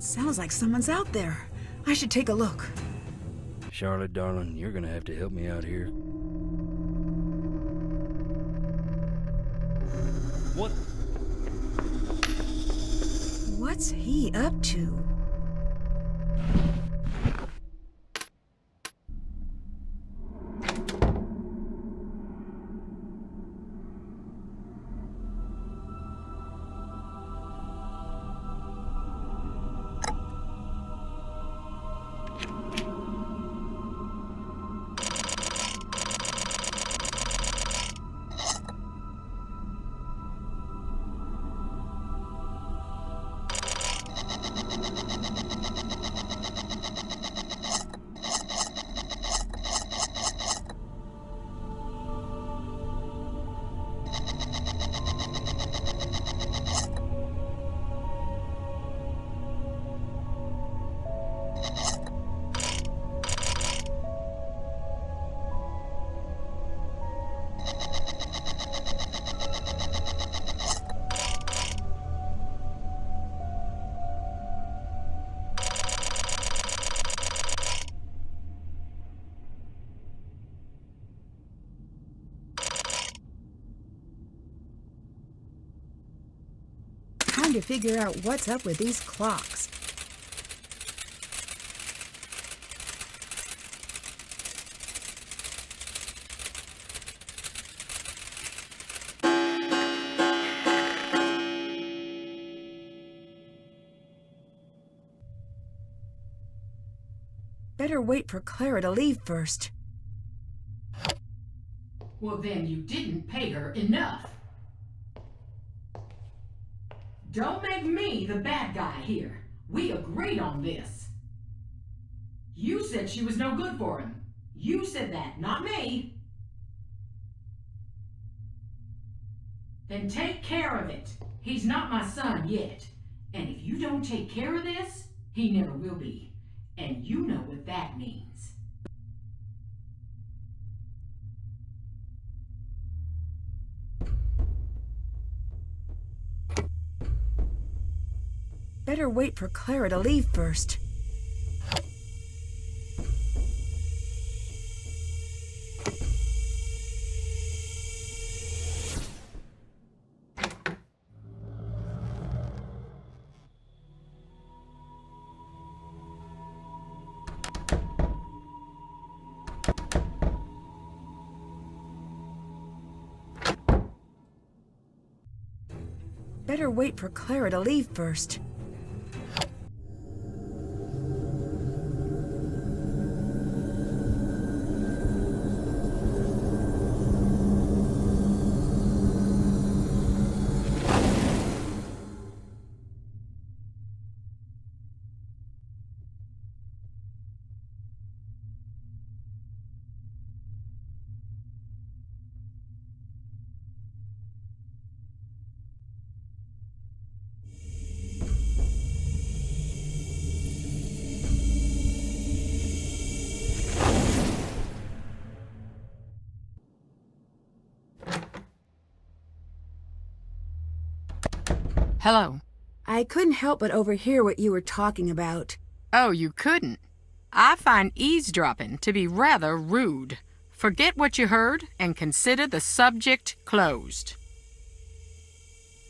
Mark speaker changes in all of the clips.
Speaker 1: Sounds like someone's out there. I should take a look.
Speaker 2: Charlotte, darling, you're gonna have to help me out here. What?
Speaker 1: What's he up to? Time to figure out what's up with these clocks. Better wait for Clara to leave first.
Speaker 3: Well, then you didn't pay her enough. Don't make me the bad guy here. We agreed on this. You said she was no good for him. You said that, not me. Then take care of it. He's not my son yet. And if you don't take care of this, he never will be. And you know what that means.
Speaker 1: Better wait for Clara to leave first. Better wait for Clara to leave first.
Speaker 4: Hello.
Speaker 1: I couldn't help but overhear what you were talking about.
Speaker 4: Oh, you couldn't? I find eavesdropping to be rather rude. Forget what you heard and consider the subject closed.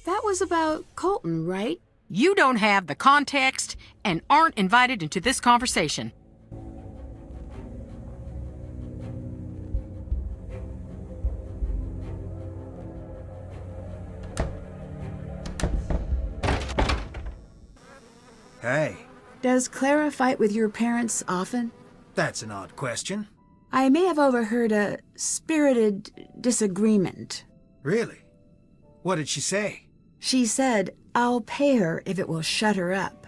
Speaker 1: That was about Colton, right?
Speaker 4: You don't have the context and aren't invited into this conversation.
Speaker 5: Hey.
Speaker 1: Does Clara fight with your parents often?
Speaker 5: That's an odd question.
Speaker 1: I may have overheard a spirited disagreement.
Speaker 5: Really? What did she say?
Speaker 1: She said, "I'll pay her if it will shut her up."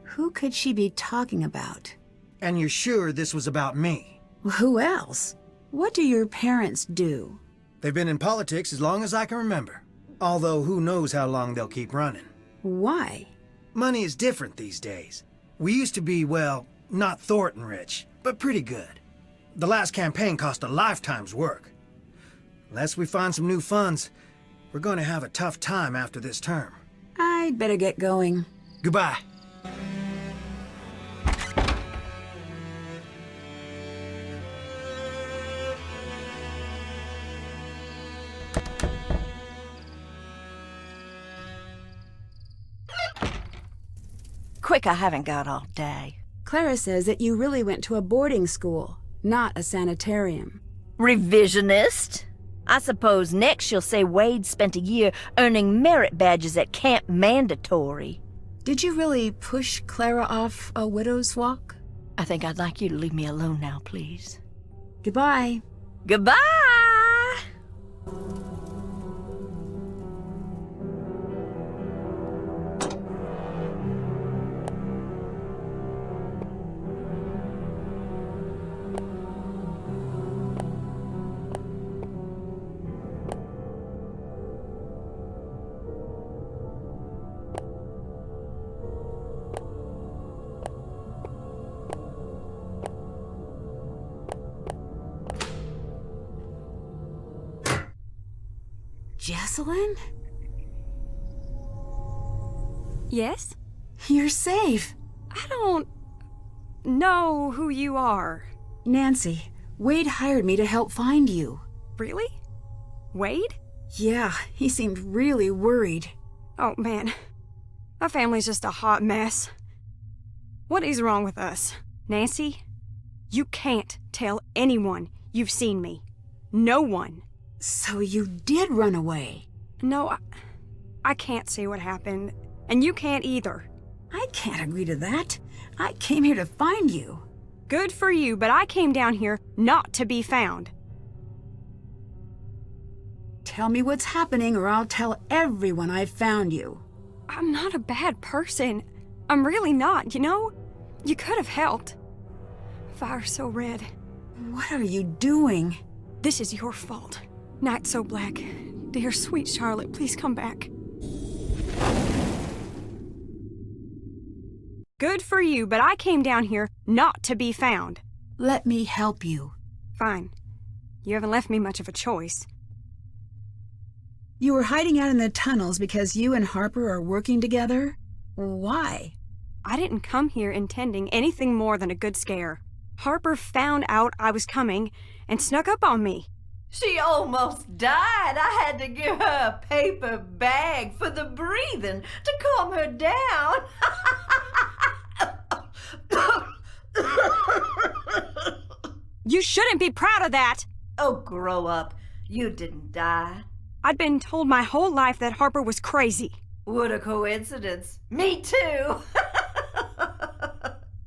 Speaker 1: Who could she be talking about?
Speaker 5: And you're sure this was about me?
Speaker 1: Who else? What do your parents do?
Speaker 5: They've been in politics as long as I can remember. Although who knows how long they'll keep running.
Speaker 1: Why?
Speaker 5: Money is different these days. We used to be, well, not Thornton rich, but pretty good. The last campaign cost a lifetime's work. Unless we find some new funds, we're going to have a tough time after this term.
Speaker 1: I'd better get going.
Speaker 5: Goodbye.
Speaker 6: Quick, I haven't got all day.
Speaker 7: Clara says that you really went to a boarding school, not a sanitarium.
Speaker 6: Revisionist? I suppose next you'll say Wade spent a year earning merit badges at Camp Mandatory.
Speaker 1: Did you really push Clara off a widow's walk?
Speaker 6: I think I'd like you to leave me alone now, please.
Speaker 1: Goodbye.
Speaker 6: Goodbye!
Speaker 1: Jessalyn?
Speaker 8: Yes?
Speaker 1: You're safe.
Speaker 8: I don't know who you are.
Speaker 1: Nancy, Wade hired me to help find you.
Speaker 8: Really? Wade?
Speaker 1: Yeah, he seemed really worried.
Speaker 8: Oh, man. My family's just a hot mess. What is wrong with us? Nancy, you can't tell anyone you've seen me. No one.
Speaker 1: So you did run away?
Speaker 8: No, I can't say what happened, and you can't either.
Speaker 1: I can't agree to that. I came here to find you.
Speaker 8: Good for you, but I came down here not to be found.
Speaker 1: Tell me what's happening or I'll tell everyone I found you.
Speaker 8: I'm not a bad person. I'm really not, you know? You could have helped. Fire's so red.
Speaker 1: What are you doing?
Speaker 8: This is your fault. Night so black. Dear sweet Charlotte, please come back. Good for you, but I came down here not to be found.
Speaker 1: Let me help you.
Speaker 8: Fine. You haven't left me much of a choice.
Speaker 1: You were hiding out in the tunnels because you and Harper are working together? Why?
Speaker 8: I didn't come here intending anything more than a good scare. Harper found out I was coming and snuck up on me.
Speaker 6: She almost died. I had to give her a paper bag for the breathing to calm her down.
Speaker 8: You shouldn't be proud of that.
Speaker 6: Oh, grow up. You didn't die.
Speaker 8: I'd been told my whole life that Harper was crazy.
Speaker 6: What a coincidence. Me too.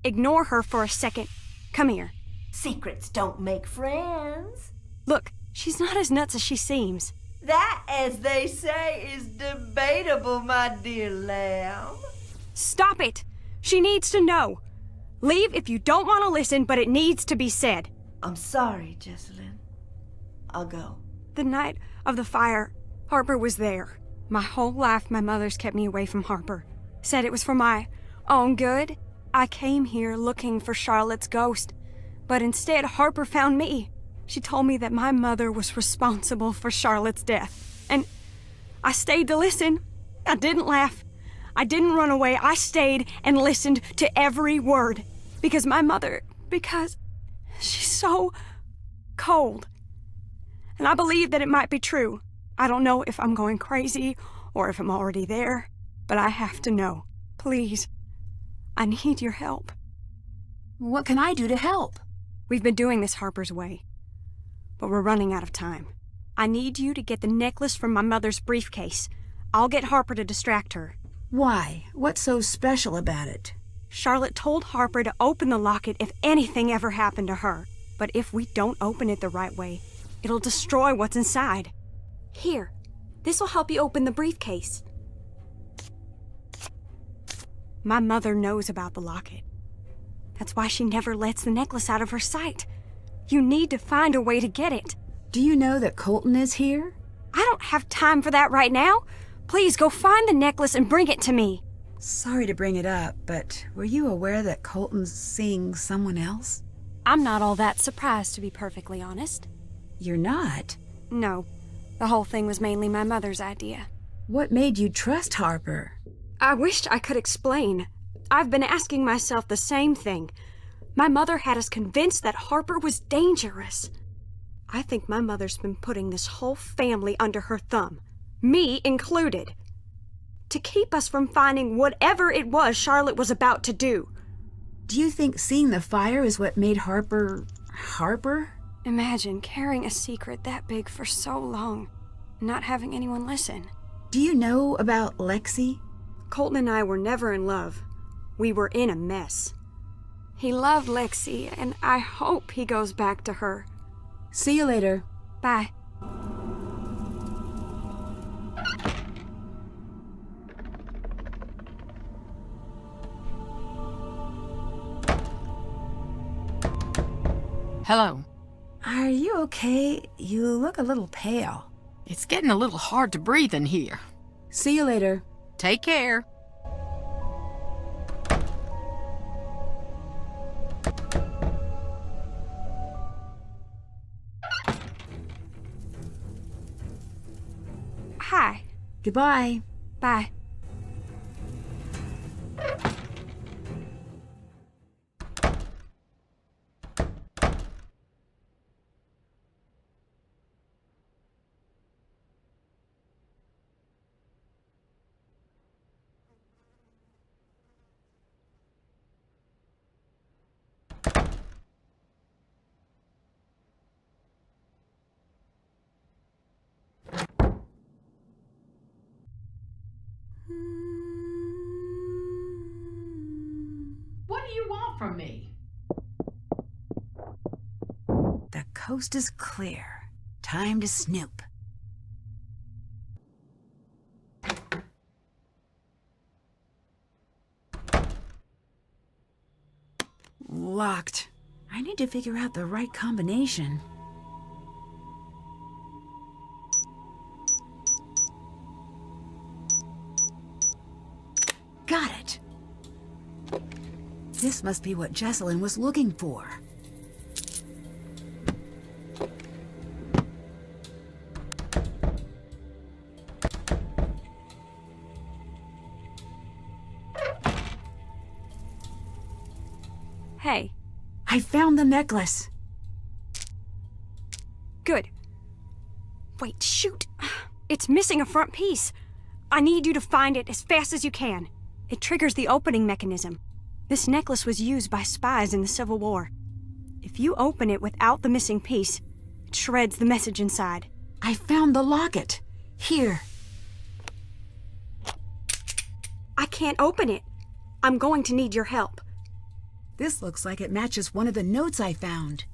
Speaker 8: Ignore her for a second. Come here.
Speaker 6: Secrets don't make friends.
Speaker 8: Look, she's not as nuts as she seems.
Speaker 6: That, as they say, is debatable, my dear lamb.
Speaker 8: Stop it! She needs to know. Leave if you don't want to listen, but it needs to be said.
Speaker 6: I'm sorry, Jessalyn. I'll go.
Speaker 8: The night of the fire, Harper was there. My whole life, my mother's kept me away from Harper. Said it was for my own good. I came here looking for Charlotte's ghost, but instead Harper found me. She told me that my mother was responsible for Charlotte's death, and I stayed to listen. I didn't laugh. I didn't run away. I stayed and listened to every word, because she's so cold. And I believe that it might be true. I don't know if I'm going crazy or if I'm already there, but I have to know. Please, I need your help.
Speaker 1: What can I do to help?
Speaker 8: We've been doing this Harper's way, but we're running out of time. I need you to get the necklace from my mother's briefcase. I'll get Harper to distract her.
Speaker 1: Why? What's so special about it?
Speaker 8: Charlotte told Harper to open the locket if anything ever happened to her. But if we don't open it the right way, it'll destroy what's inside. Here, this'll help you open the briefcase. My mother knows about the locket. That's why she never lets the necklace out of her sight. You need to find a way to get it.
Speaker 1: Do you know that Colton is here?
Speaker 8: I don't have time for that right now. Please go find the necklace and bring it to me.
Speaker 1: Sorry to bring it up, but were you aware that Colton's seeing someone else?
Speaker 8: I'm not all that surprised, to be perfectly honest.
Speaker 1: You're not?
Speaker 8: No. The whole thing was mainly my mother's idea.
Speaker 1: What made you trust Harper?
Speaker 8: I wished I could explain. I've been asking myself the same thing. My mother had us convinced that Harper was dangerous. I think my mother's been putting this whole family under her thumb, me included. to keep us from finding whatever it was Charlotte was about to do.
Speaker 7: Do you think seeing the fire is what made Harper... Harper?
Speaker 8: Imagine carrying a secret that big for so long, not having anyone listen.
Speaker 7: Do you know about Lexi?
Speaker 8: Colton and I were never in love. We were in a mess. He loved Lexi, and I hope he goes back to her.
Speaker 7: See you later.
Speaker 8: Bye.
Speaker 4: Hello.
Speaker 7: Are you okay? You look a little pale.
Speaker 4: It's getting a little hard to breathe in here.
Speaker 7: See you later.
Speaker 4: Take care.
Speaker 8: Hi.
Speaker 7: Goodbye.
Speaker 8: Bye.
Speaker 3: What do you want from me?
Speaker 7: The coast is clear. Time to snoop. Locked. I need to figure out the right combination. Got it. This must be what Jessalyn was looking for.
Speaker 8: Hey.
Speaker 7: I found the necklace.
Speaker 8: Good. Wait, shoot. It's missing a front piece. I need you to find it as fast as you can. It triggers the opening mechanism. This necklace was used by spies in the Civil War. If you open it without the missing piece, it shreds the message inside.
Speaker 7: I found the locket. Here.
Speaker 8: I can't open it. I'm going to need your help.
Speaker 7: This looks like it matches one of the notes I found.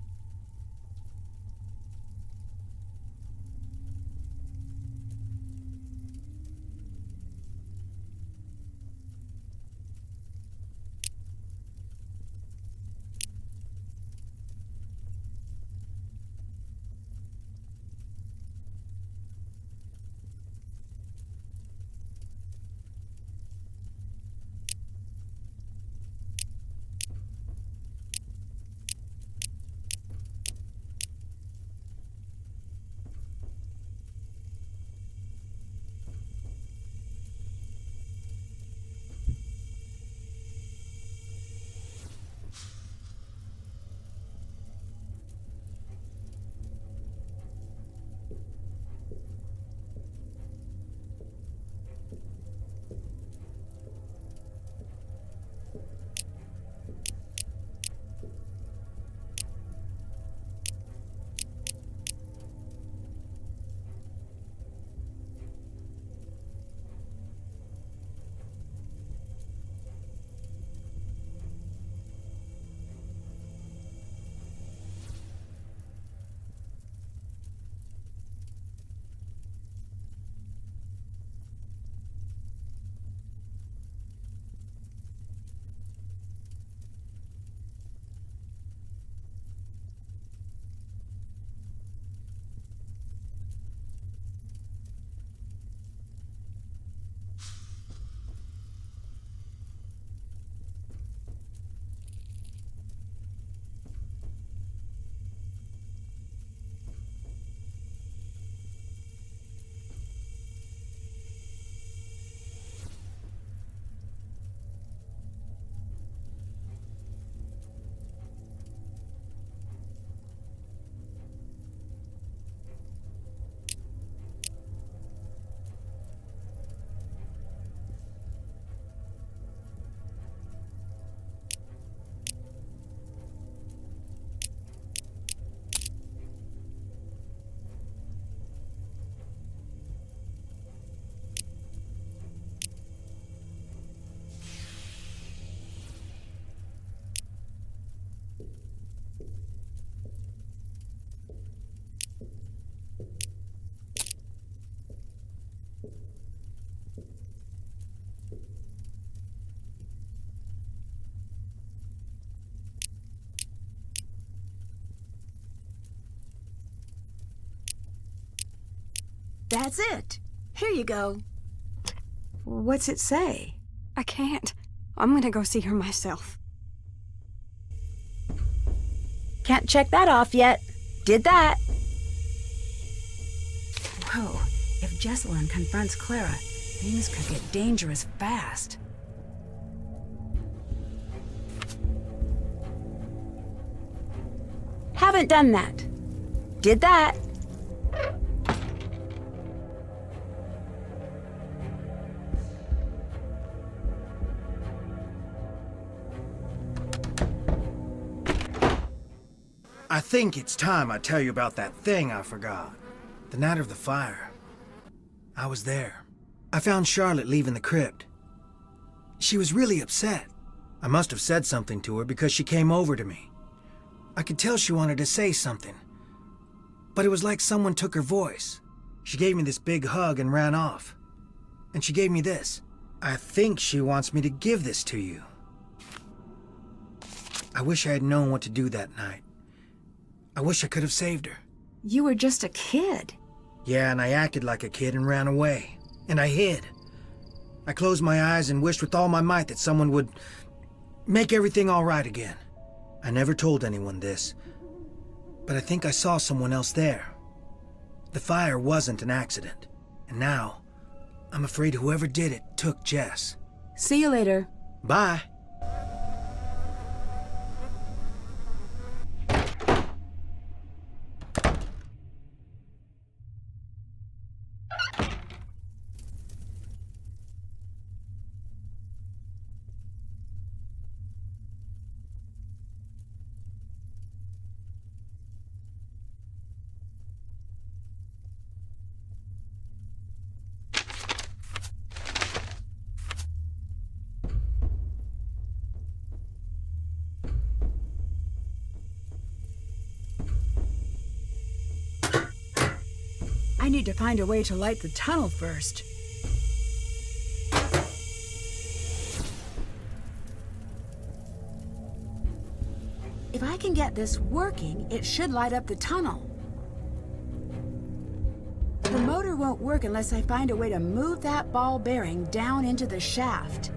Speaker 7: That's it. Here you go.
Speaker 1: What's it say?
Speaker 8: I can't. I'm gonna go see her myself.
Speaker 6: Can't check that off yet. Did that.
Speaker 7: Whoa, if Jessalyn confronts Clara, things could get dangerous fast. Haven't done that.
Speaker 6: Did that.
Speaker 5: I think it's time I tell you about that thing I forgot. The night of the fire. I was there. I found Charlotte leaving the crypt. She was really upset. I must have said something to her because she came over to me. I could tell she wanted to say something, but it was like someone took her voice. She gave me this big hug and ran off. And she gave me this. I think she wants me to give this to you. I wish I had known what to do that night. I wish I could have saved her.
Speaker 1: You were just a kid.
Speaker 5: Yeah, and I acted like a kid and ran away. And I hid. I closed my eyes and wished with all my might that someone would make everything all right again. I never told anyone this, but I think I saw someone else there. The fire wasn't an accident, and now I'm afraid whoever did it took Jess.
Speaker 7: See you later.
Speaker 5: Bye.
Speaker 7: I need to find a way to light the tunnel first. If I can get this working, it should light up the tunnel. The motor won't work unless I find a way to move that ball bearing down into the shaft.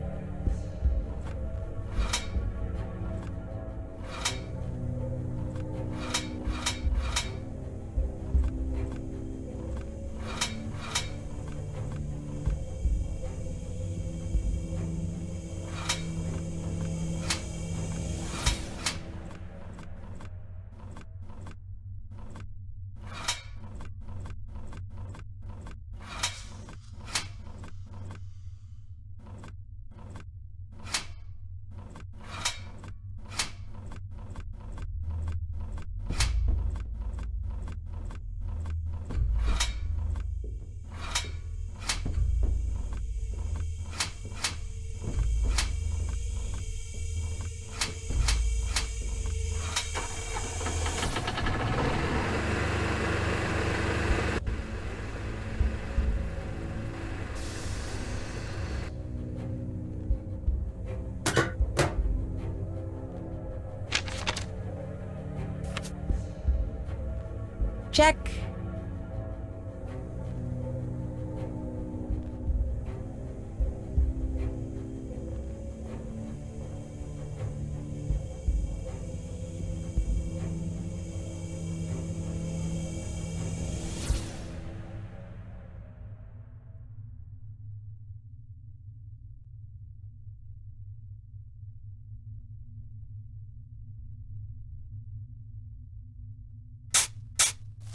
Speaker 6: Check.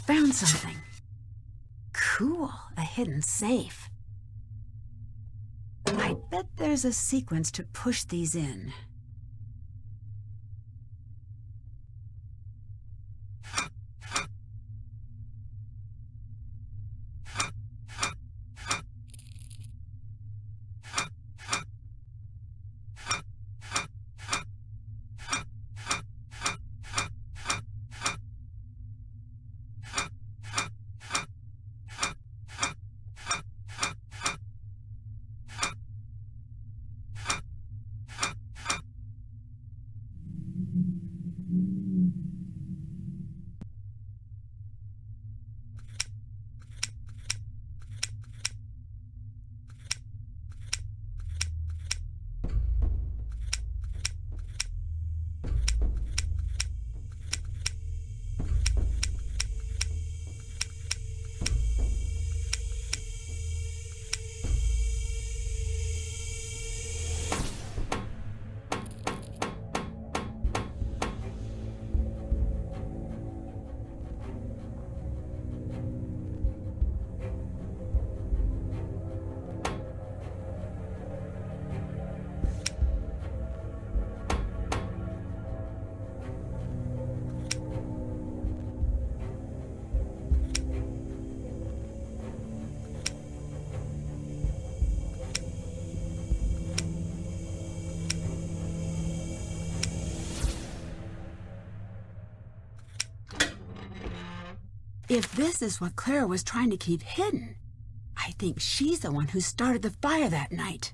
Speaker 7: Found something. Cool, a hidden safe. I bet there's a sequence to push these in. If this is what Clara was trying to keep hidden, I think she's the one who started the fire that night.